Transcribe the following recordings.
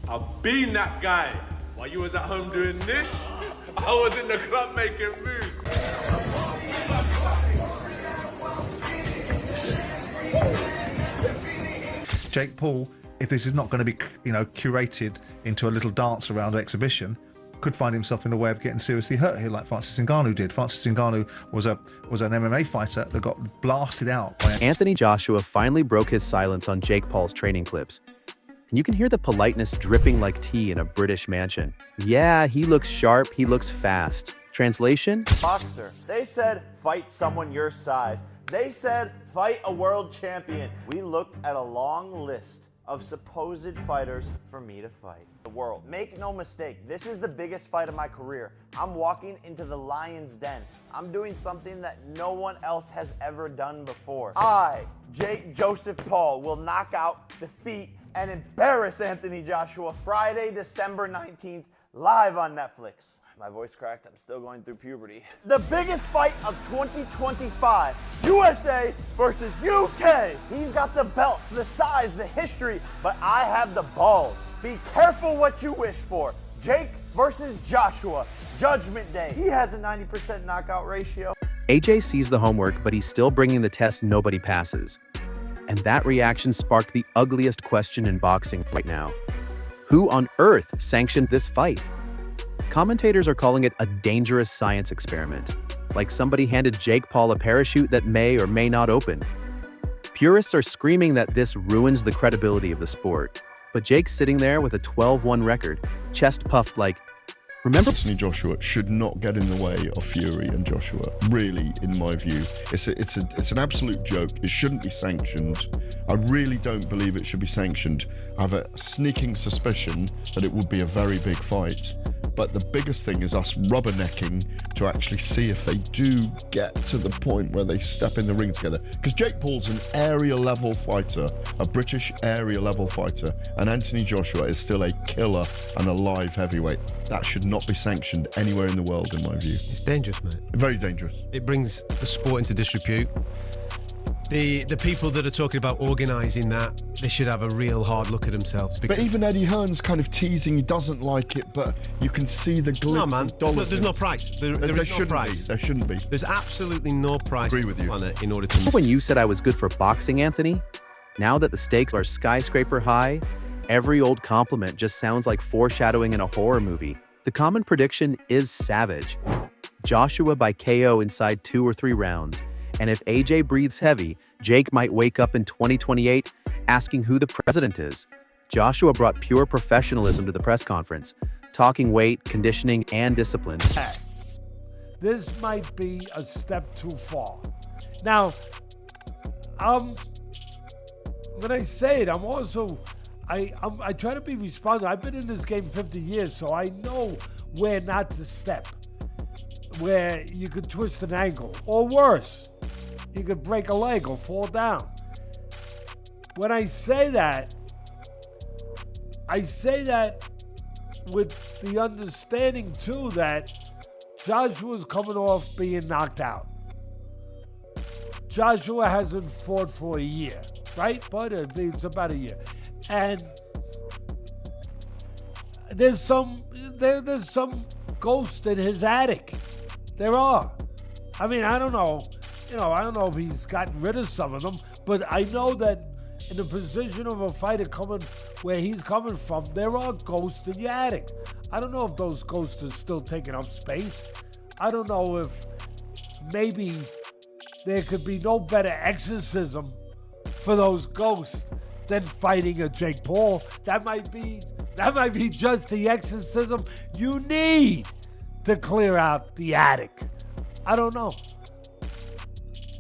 I've been that guy. While you was at home doing this, I was in the club making moves. Jake Paul, if this is not going to be, curated into a little dance around exhibition, could find himself in a way of getting seriously hurt here, like Francis Ngannou did. Francis Ngannou was an MMA fighter that got blasted out by Anthony Joshua finally broke his silence on Jake Paul's training clips. And you can hear the politeness dripping like tea in a British mansion. Yeah, he looks sharp, he looks fast. Translation? Boxer. They said, fight someone your size. They said, fight a world champion. We looked at a long list of supposed fighters for me to fight. The world. Make no mistake, this is the biggest fight of my career. I'm walking into the lion's den. I'm doing something that no one else has ever done before. I, Jake Joseph Paul, will knock out, defeat, and embarrass Anthony Joshua Friday, December 19th, live on Netflix. My voice cracked, I'm still going through puberty. The biggest fight of 2025, USA versus UK. He's got the belts, the size, the history, but I have the balls. Be careful what you wish for. Jake versus Joshua, Judgment Day. He has a 90% knockout ratio. AJ sees the homework, but he's still bringing the test nobody passes. And that reaction sparked the ugliest question in boxing right now. Who on earth sanctioned this fight? Commentators are calling it a dangerous science experiment, like somebody handed Jake Paul a parachute that may or may not open. Purists are screaming that this ruins the credibility of the sport, but Jake's sitting there with a 12-1 record, chest puffed like, remember? Anthony Joshua should not get in the way of Fury and Joshua, really, in my view. It's an absolute joke. It shouldn't be sanctioned. I really don't believe it should be sanctioned. I have a sneaking suspicion that it would be a very big fight. But the biggest thing is us rubbernecking to actually see if they do get to the point where they step in the ring together. Because Jake Paul's an area level fighter, a British area level fighter, and Anthony Joshua is still a killer and a live heavyweight. That should not be sanctioned anywhere in the world, in my view. It's dangerous, mate. Very dangerous. It brings the sport into disrepute. The people that are talking about organising that, they should have a real hard look at themselves. But even Eddie Hearn's kind of teasing he doesn't like it, but you can see the glimpse No, man. of dollars. There's no price. There is no price. There shouldn't be. There's absolutely no price Agree with on you. the planet in order to... When you said I was good for boxing, Anthony, now that the stakes are skyscraper high, every old compliment just sounds like foreshadowing in a horror movie. The common prediction is savage. Joshua by KO inside 2 or 3 rounds. And if AJ breathes heavy, Jake might wake up in 2028 asking who the president is. Joshua brought pure professionalism to the press conference, talking weight, conditioning, and discipline. This might be a step too far. Now, when I say it, I'm also, I try to be responsible. I've been in this game 50 years, so I know where not to step, where you could twist an ankle, or worse, you could break a leg or fall down. When I say that with the understanding too that Joshua's coming off being knocked out. Joshua hasn't fought for a year, right? But it's about a year. And there's some ghost in his attic. There are. I mean, I don't know. I don't know if he's gotten rid of some of them, but I know that in the position of a fighter coming where he's coming from, there are ghosts in your attic. I don't know if those ghosts are still taking up space. I don't know if maybe there could be no better exorcism for those ghosts than fighting a Jake Paul. That might be just the exorcism you need to clear out the attic. I don't know.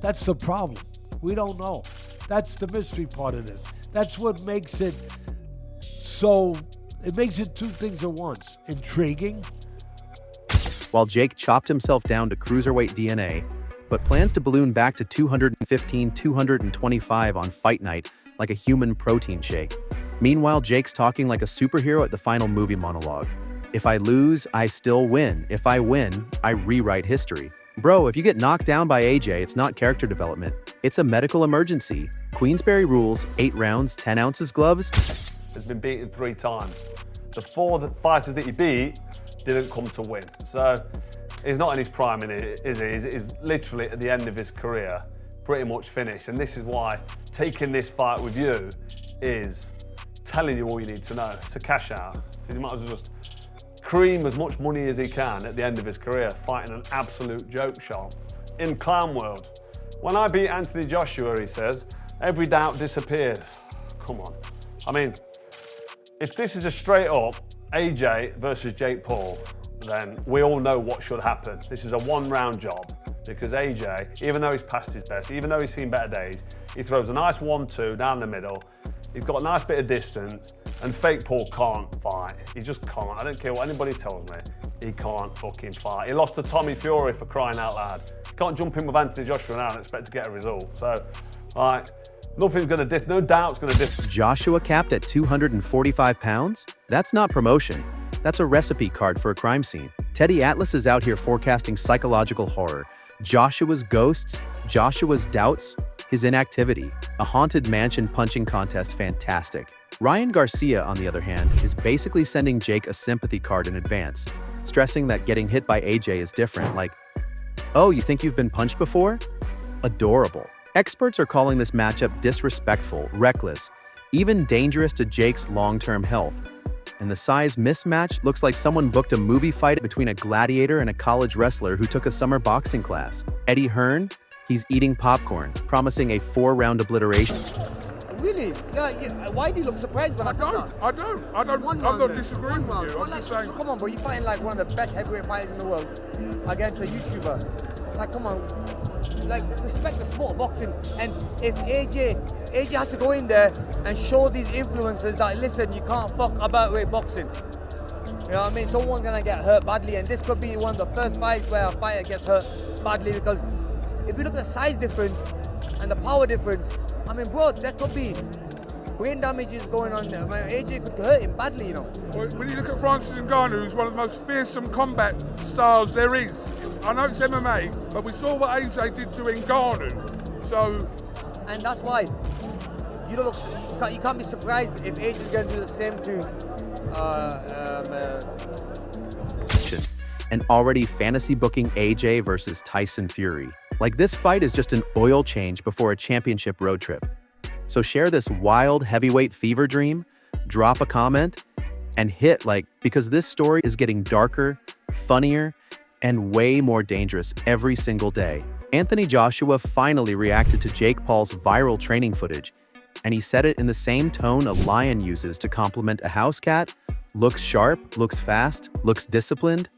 That's the problem. We don't know. That's the mystery part of this. That's what makes it so, it makes it 2 things at once. Intriguing. While Jake chopped himself down to cruiserweight DNA, but plans to balloon back to 215, 225 on fight night like a human protein shake. Meanwhile, Jake's talking like a superhero at the final movie monologue. If I lose, I still win. If I win, I rewrite history. Bro, if you get knocked down by AJ, it's not character development. It's a medical emergency. Queensberry Rules, 8 rounds, 10 ounces gloves. Has been beaten 3 times. The 4 fighters that he beat didn't come to win. So he's not in his prime, is he? He's literally at the end of his career, pretty much finished. And this is why taking this fight with you is telling you all you need to know. It's a cash out. He might as well just cream as much money as he can at the end of his career, fighting an absolute joke shop. In clown world, when I beat Anthony Joshua, he says, every doubt disappears. Come on. I mean, if this is a straight up AJ versus Jake Paul, then we all know what should happen. This is a 1-round job because AJ, even though he's past his best, even though he's seen better days, he throws a nice 1-2 down the middle. He's got a nice bit of distance, and fake Paul can't fight. He just can't. I don't care what anybody tells me. He can't fucking fight. He lost to Tommy Fury, for crying out loud. He can't jump in with Anthony Joshua now and expect to get a result. So, like, nothing's gonna no doubt's gonna Joshua capped at 245 pounds? That's not promotion. That's a recipe card for a crime scene. Teddy Atlas is out here forecasting psychological horror. Joshua's ghosts, Joshua's doubts, his inactivity. A haunted mansion punching contest, fantastic. Ryan Garcia, on the other hand, is basically sending Jake a sympathy card in advance, stressing that getting hit by AJ is different, like, oh, you think you've been punched before? Adorable. Experts are calling this matchup disrespectful, reckless, even dangerous to Jake's long-term health. And the size mismatch looks like someone booked a movie fight between a gladiator and a college wrestler who took a summer boxing class. Eddie Hearn, he's eating popcorn, promising a 4-round obliteration. Really? Yeah, why do you look surprised when I don't. I'm not disagreeing with you. I'm just saying. Come on, bro. You're fighting like one of the best heavyweight fighters in the world against a YouTuber. Like, come on. Like, respect the sport of boxing. And if AJ has to go in there and show these influencers that, listen, you can't fuck about with boxing. You know what I mean? Someone's gonna get hurt badly, and this could be one of the first fights where a fighter gets hurt badly, because if you look at the size difference and the power difference, I mean, bro, there could be brain damages going on there. I mean, AJ could hurt him badly, you know. Well, when you look at Francis Ngannou, who's one of the most fearsome combat styles there is. I know it's MMA, but we saw what AJ did to Ngannou. So, and that's why you don't look. You can't be surprised if AJ's going to do the same to. And already fantasy booking AJ versus Tyson Fury. Like, this fight is just an oil change before a championship road trip. So share this wild heavyweight fever dream, drop a comment, and hit like, because this story is getting darker, funnier, and way more dangerous every single day. Anthony Joshua finally reacted to Jake Paul's viral training footage, and he said it in the same tone a lion uses to compliment a house cat: looks sharp, looks fast, looks disciplined,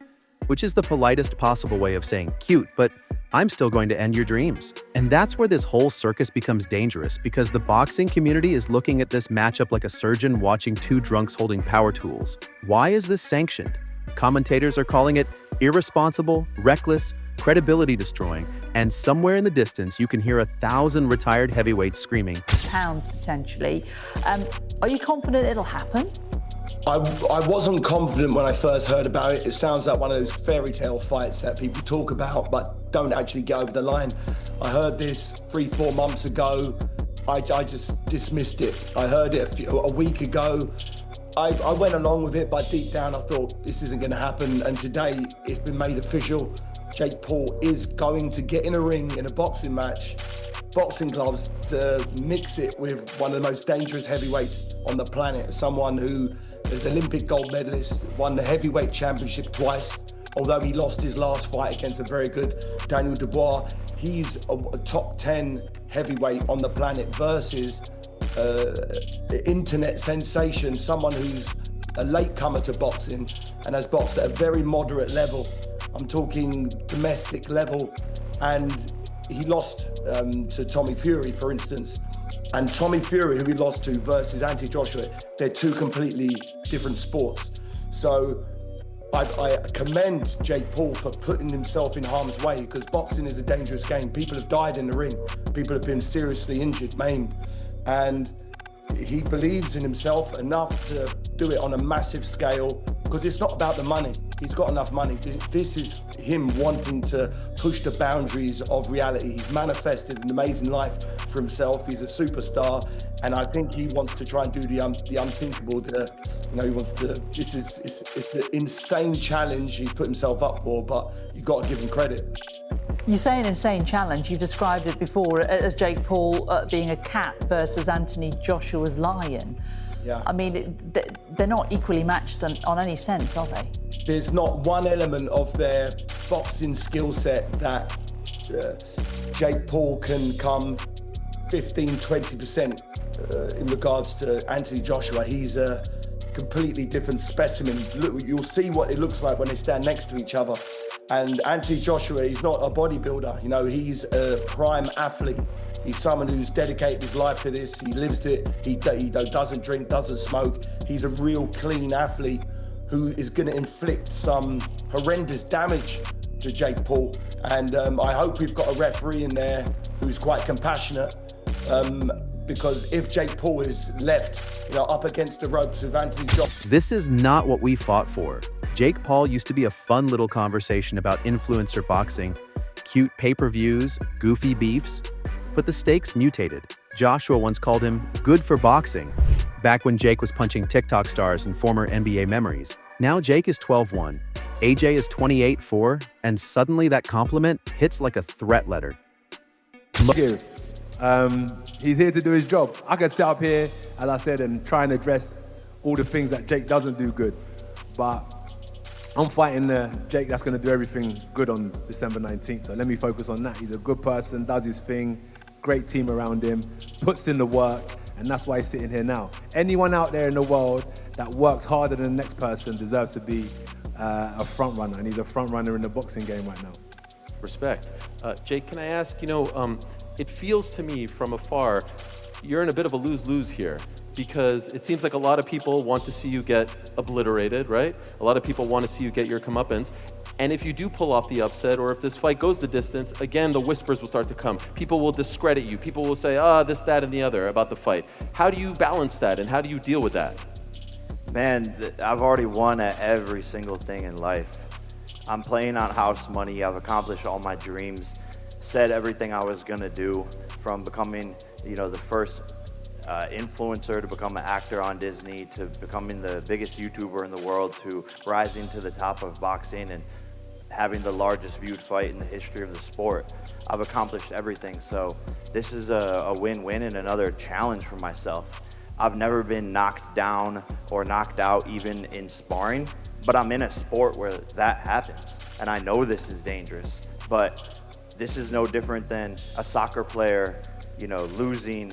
which is the politest possible way of saying cute, but I'm still going to end your dreams. And that's where this whole circus becomes dangerous, because the boxing community is looking at this matchup like a surgeon watching 2 drunks holding power tools. Why is this sanctioned? Commentators are calling it irresponsible, reckless, credibility destroying, and somewhere in the distance you can hear 1,000 retired heavyweights screaming, pounds potentially. Are you confident it'll happen? I wasn't confident when I first heard about it. It sounds like one of those fairy tale fights that people talk about but don't actually get over the line. I heard this 3-4 months ago. I just dismissed it. I heard it a week ago. I went along with it, but deep down I thought this isn't going to happen. And today it's been made official. Jake Paul is going to get in a ring in a boxing match, boxing gloves, to mix it with one of the most dangerous heavyweights on the planet. Someone who is Olympic gold medalist, won the heavyweight championship twice. Although he lost his last fight against a very good Daniel Dubois, he's a top 10 heavyweight on the planet versus internet sensation, someone who's a latecomer to boxing and has boxed at a very moderate level. I'm talking domestic level, and he lost to Tommy Fury, for instance. And Tommy Fury, who he lost to, versus Anthony Joshua, they're 2 completely different sports. So I commend Jake Paul for putting himself in harm's way, because boxing is a dangerous game. People have died in the ring. People have been seriously injured, maimed. And he believes in himself enough to do it on a massive scale, because it's not about the money. He's got enough money. This is him wanting to push the boundaries of reality. He's manifested an amazing life for himself. He's a superstar, and I think he wants to try and do the unthinkable. He wants to. It's an insane challenge he's put himself up for, but you've got to give him credit. You say an insane challenge. You've described it before as Jake Paul being a cat versus Anthony Joshua's lion. Yeah. I mean, they're not equally matched on any sense, are they? There's not one element of their boxing skill set that Jake Paul can come 15-20% in regards to Anthony Joshua. He's a completely different specimen. Look, you'll see what it looks like when they stand next to each other. And Anthony Joshua, he's not a bodybuilder. He's a prime athlete. He's someone who's dedicated his life to this. He lives it. He doesn't drink, doesn't smoke. He's a real clean athlete who is going to inflict some horrendous damage to Jake Paul. And I hope we've got a referee in there who's quite compassionate, because if Jake Paul is left, up against the ropes with Anthony Joshua. This is not what we fought for. Jake Paul used to be a fun little conversation about influencer boxing, cute pay-per-views, goofy beefs, but the stakes mutated. Joshua once called him good for boxing, back when Jake was punching TikTok stars and former NBA memories. Now Jake is 12-1, AJ is 28-4, and suddenly that compliment hits like a threat letter. He's here to do his job. I could sit up here, as I said, and try and address all the things that Jake doesn't do good, but I'm fighting Jake that's going to do everything good on December 19th, so let me focus on that. He's a good person, does his thing, great team around him, puts in the work, and that's why he's sitting here now. Anyone out there in the world that works harder than the next person deserves to be a front runner, and he's a front runner in the boxing game right now. Respect. Jake, can I ask, it feels to me from afar, you're in a bit of a lose-lose here, because it seems like a lot of people want to see you get obliterated, right? A lot of people want to see you get your comeuppance. And if you do pull off the upset, or if this fight goes the distance, again, the whispers will start to come. People will discredit you. People will say, this, that, and the other about the fight. How do you balance that, and how do you deal with that? Man, I've already won at every single thing in life. I'm playing on house money. I've accomplished all my dreams, said everything I was gonna do, from becoming, the first influencer to become an actor on Disney, to becoming the biggest YouTuber in the world, to rising to the top of boxing and having the largest viewed fight in the history of the sport. I've accomplished everything, so this is a win-win and another challenge for myself. I've never been knocked down or knocked out even in sparring, but I'm in a sport where that happens, and I know this is dangerous, but this is no different than a soccer player, losing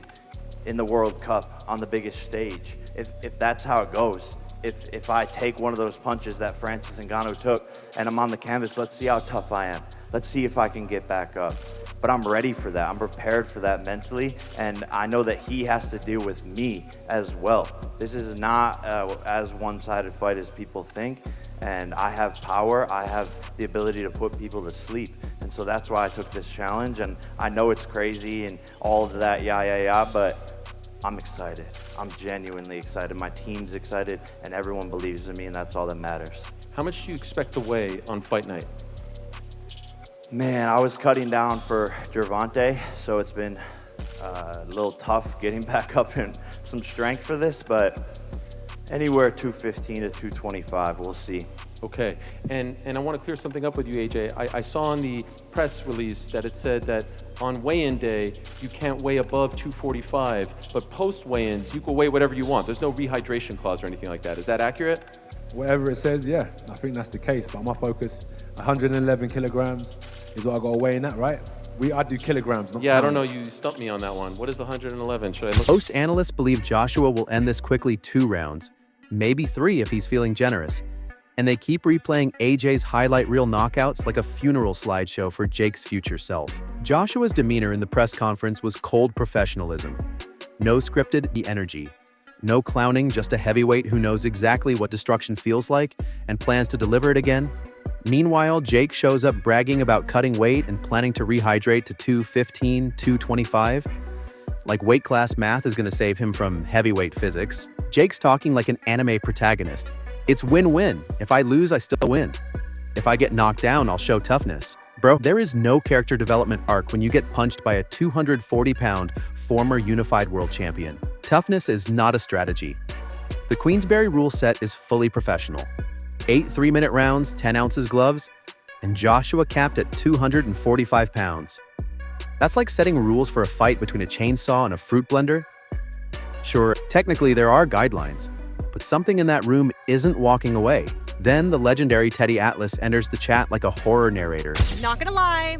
in the World Cup on the biggest stage. If that's how it goes, if I take one of those punches that Francis Ngannou took and I'm on the canvas, let's see how tough I am. Let's see if I can get back up. But I'm ready for that. I'm prepared for that mentally, and I know that he has to deal with me as well. This is not as one-sided fight as people think, and I have power. I have the ability to put people to sleep, and so that's why I took this challenge. And I know it's crazy and all of that, but I'm excited. I'm genuinely excited. My team's excited, and everyone believes in me, and that's all that matters. How much do you expect to weigh on fight night? Man, I was cutting down for Gervonta, so it's been a little tough getting back up in some strength for this, but anywhere 215 to 225, we'll see. Okay, and I want to clear something up with you, AJ. I saw in the press release that it said that on weigh-in day, you can't weigh above 245, but post-weigh-ins, you can weigh whatever you want. There's no rehydration clause or anything like that. Is that accurate? Whatever it says, yeah, I think that's the case, but my focus, 111 kilograms is what I got to weigh in at, right? I do kilograms, not Yeah, pounds. I don't know, you stumped me on that one. What is 111? Should I look? Most analysts believe Joshua will end this quickly 2 rounds, maybe 3 if he's feeling generous. And they keep replaying AJ's highlight reel knockouts like a funeral slideshow for Jake's future self. Joshua's demeanor in the press conference was cold professionalism. No scripted energy. No clowning, just a heavyweight who knows exactly what destruction feels like and plans to deliver it again. Meanwhile, Jake shows up bragging about cutting weight and planning to rehydrate to 215, 225. Like weight class math is going to save him from heavyweight physics. Jake's talking like an anime protagonist. It's win-win. If I lose, I still win. If I get knocked down, I'll show toughness. Bro, there is no character development arc when you get punched by a 240-pound former unified world champion. Toughness is not a strategy. The Queensberry Rules set is fully professional. 8 3-minute rounds, 10 ounces gloves, and Joshua capped at 245 pounds. That's like setting rules for a fight between a chainsaw and a fruit blender. Sure, technically there are guidelines, but something in that room isn't walking away. Then the legendary Teddy Atlas enters the chat like a horror narrator. Not gonna lie,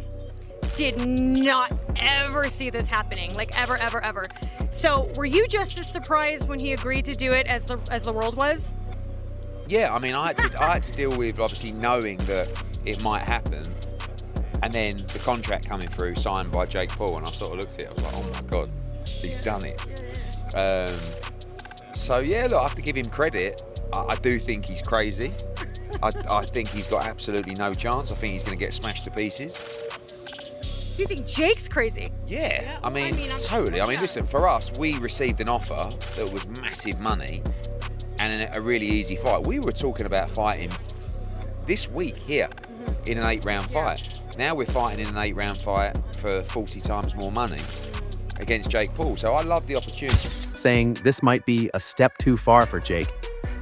did not ever see this happening, like ever, ever, ever. So were you just as surprised when he agreed to do it as the world was? Yeah, I mean, I had to deal with obviously knowing that it might happen, and then the contract coming through signed by Jake Paul, and I sort of looked at it, I was like, oh my God, he's done it. So yeah, look, I have to give him credit. I do think he's crazy. I think he's got absolutely no chance. I think he's going to get smashed to pieces. Do you think Jake's crazy? Yeah, I mean totally. I mean, listen, for us, we received an offer that was massive money and a really easy fight. We were talking about fighting this week here in an 8-round fight. Now we're fighting in an 8-round fight for 40 times more money against Jake Paul. So I love the opportunity. Saying this might be a step too far for Jake,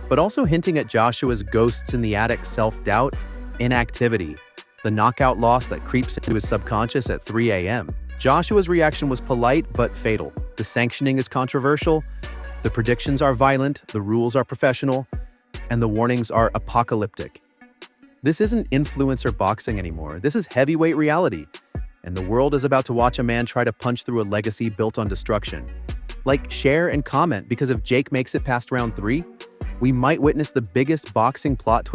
but also hinting at Joshua's ghosts in the attic self-doubt, inactivity, the knockout loss that creeps into his subconscious at 3 a.m. Joshua's reaction was polite but fatal. The sanctioning is controversial, the predictions are violent, the rules are professional, and the warnings are apocalyptic. This isn't influencer boxing anymore. This is heavyweight reality, and the world is about to watch a man try to punch through a legacy built on destruction. Like, share, and comment, because if Jake makes it past round 3, we might witness the biggest boxing plot twist